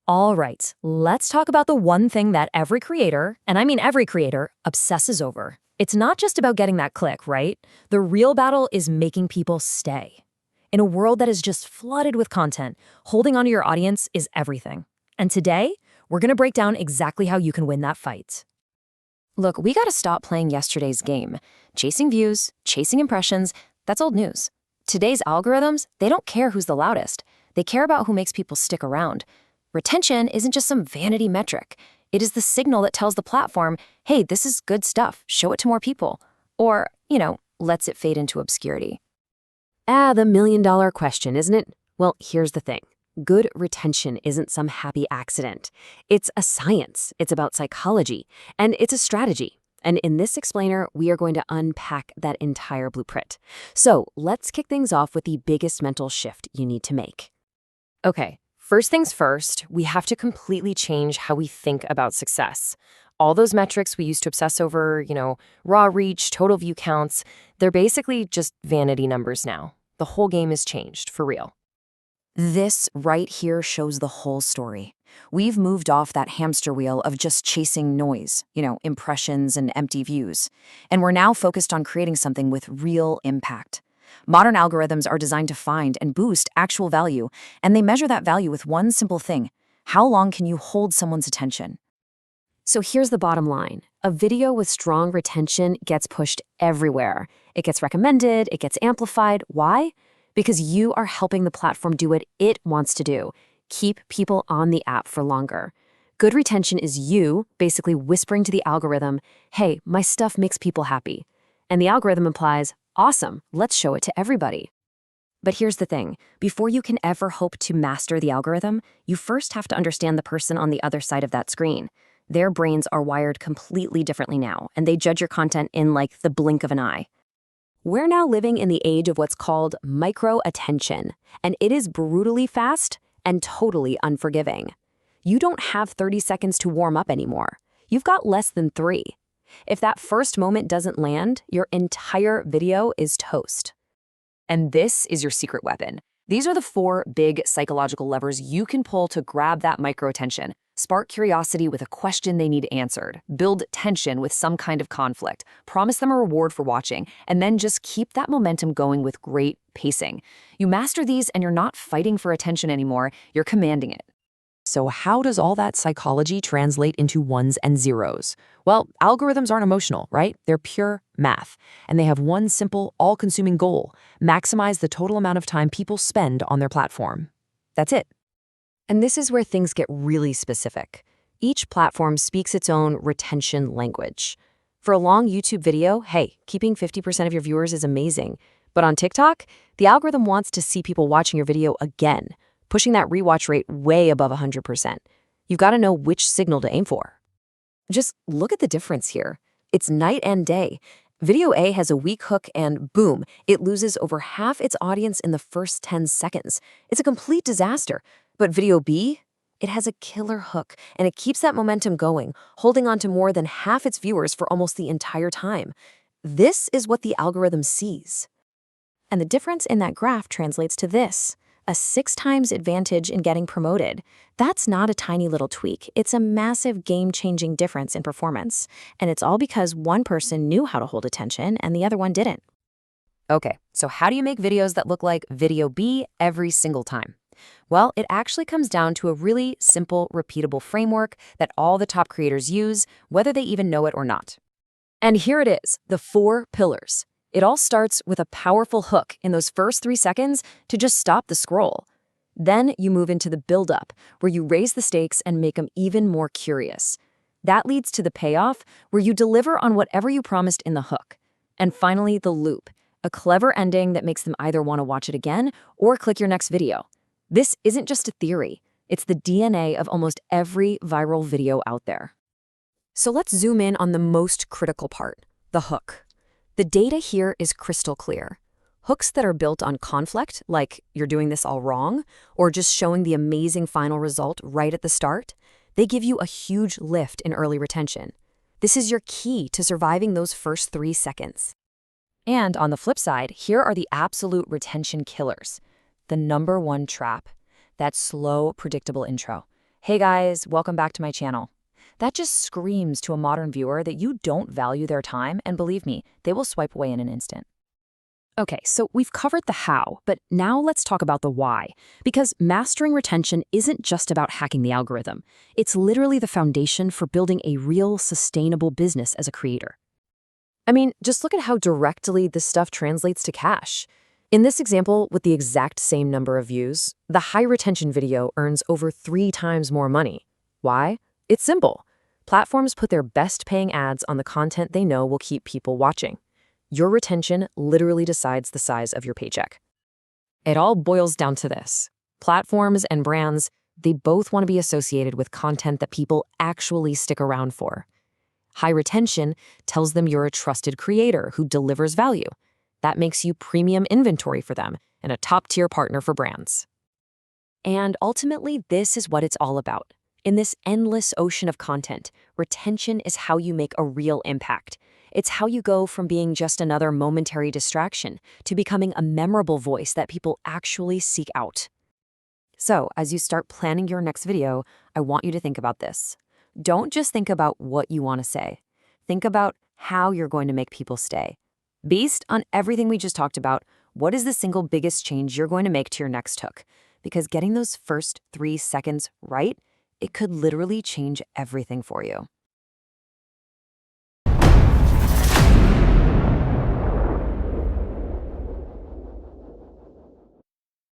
All right, let's talk about the one thing that every creator, and I mean every creator, obsesses over. It's not just about getting that click, right? The real battle is making people stay. In a world that is just flooded with content, holding onto your audience is everything. And today, we're going to break down exactly how you can win that fight. Look, we got to stop playing yesterday's game. Chasing views, chasing impressions, that's old news. Today's algorithms, they don't care who's the loudest. They care about who makes people stick around. Retention isn't just some vanity metric. It is the signal that tells the platform, hey, this is good stuff, show it to more people. Or, lets it fade into obscurity. The million-dollar question, isn't it? Well, here's the thing. Good retention isn't some happy accident. It's a science, it's about psychology, and it's a strategy. And in this explainer, we are going to unpack that entire blueprint. So let's kick things off with the biggest mental shift you need to make. Okay. First things first, we have to completely change how we think about success. All those metrics we used to obsess over, raw reach, total view counts, they're basically just vanity numbers now. The whole game is changed, for real. This right here shows the whole story. We've moved off that hamster wheel of just chasing noise, impressions and empty views. And we're now focused on creating something with real impact. Modern algorithms are designed to find and boost actual value, and they measure that value with one simple thing. How long can you hold someone's attention? So here's the bottom line. A video with strong retention gets pushed everywhere. It gets recommended, it gets amplified. Why? Because you are helping the platform do what it wants to do. Keep people on the app for longer. Good retention is you basically whispering to the algorithm, hey, my stuff makes people happy. And the algorithm implies, awesome, let's show it to everybody. But here's the thing. Before you can ever hope to master the algorithm, you first have to understand the person on the other side of that screen. Their brains are wired completely differently now, and they judge your content in like the blink of an eye. We're now living in the age of what's called micro-attention, and it is brutally fast and totally unforgiving. You don't have 30 seconds to warm up anymore. You've got less than 3. If that first moment doesn't land, your entire video is toast. And this is your secret weapon. These are the 4 big psychological levers you can pull to grab that micro-attention. Spark curiosity with a question they need answered. Build tension with some kind of conflict. Promise them a reward for watching. And then just keep that momentum going with great pacing. You master these and you're not fighting for attention anymore. You're commanding it. So how does all that psychology translate into ones and zeros? Well, algorithms aren't emotional, right? They're pure math. And they have one simple, all-consuming goal: maximize the total amount of time people spend on their platform. That's it. And this is where things get really specific. Each platform speaks its own retention language. For a long YouTube video, hey, keeping 50% of your viewers is amazing. But on TikTok, the algorithm wants to see people watching your video again, pushing that rewatch rate way above 100%. You've got to know which signal to aim for. Just look at the difference here. It's night and day. Video A has a weak hook and boom, it loses over half its audience in the first 10 seconds. It's a complete disaster. But video B, it has a killer hook and it keeps that momentum going, holding on to more than half its viewers for almost the entire time. This is what the algorithm sees. And the difference in that graph translates to this: a 6 times advantage in getting promoted. That's not a tiny little tweak. It's a massive game-changing difference in performance. And it's all because one person knew how to hold attention and the other one didn't. Okay, so how do you make videos that look like video B every single time? Well, it actually comes down to a really simple, repeatable framework that all the top creators use, whether they even know it or not. And here it is, the 4 pillars. It all starts with a powerful hook in those first 3 seconds to just stop the scroll. Then you move into the build-up, where you raise the stakes and make them even more curious. That leads to the payoff, where you deliver on whatever you promised in the hook. And finally, the loop, a clever ending that makes them either want to watch it again or click your next video. This isn't just a theory. It's the DNA of almost every viral video out there. So let's zoom in on the most critical part, the hook. The data here is crystal clear. Hooks that are built on conflict, like you're doing this all wrong, or just showing the amazing final result right at the start, they give you a huge lift in early retention. This is your key to surviving those first 3 seconds. And on the flip side, here are the absolute retention killers. The #1 trap, that slow, predictable intro. Hey guys, welcome back to my channel. That just screams to a modern viewer that you don't value their time, and believe me, they will swipe away in an instant. Okay, so we've covered the how, but now let's talk about the why. Because mastering retention isn't just about hacking the algorithm. It's literally the foundation for building a real, sustainable business as a creator. I mean, just look at how directly this stuff translates to cash. In this example, with the exact same number of views, the high retention video earns over 3 times more money. Why? It's simple. Platforms put their best paying ads on the content they know will keep people watching. Your retention literally decides the size of your paycheck. It all boils down to this. Platforms and brands, they both want to be associated with content that people actually stick around for. High retention tells them you're a trusted creator who delivers value. That makes you premium inventory for them and a top-tier partner for brands. And ultimately, this is what it's all about. In this endless ocean of content, retention is how you make a real impact. It's how you go from being just another momentary distraction to becoming a memorable voice that people actually seek out. So, as you start planning your next video, I want you to think about this. Don't just think about what you want to say. Think about how you're going to make people stay. Based on everything we just talked about, what is the single biggest change you're going to make to your next hook? Because getting those first 3 seconds right, it could literally change everything for you.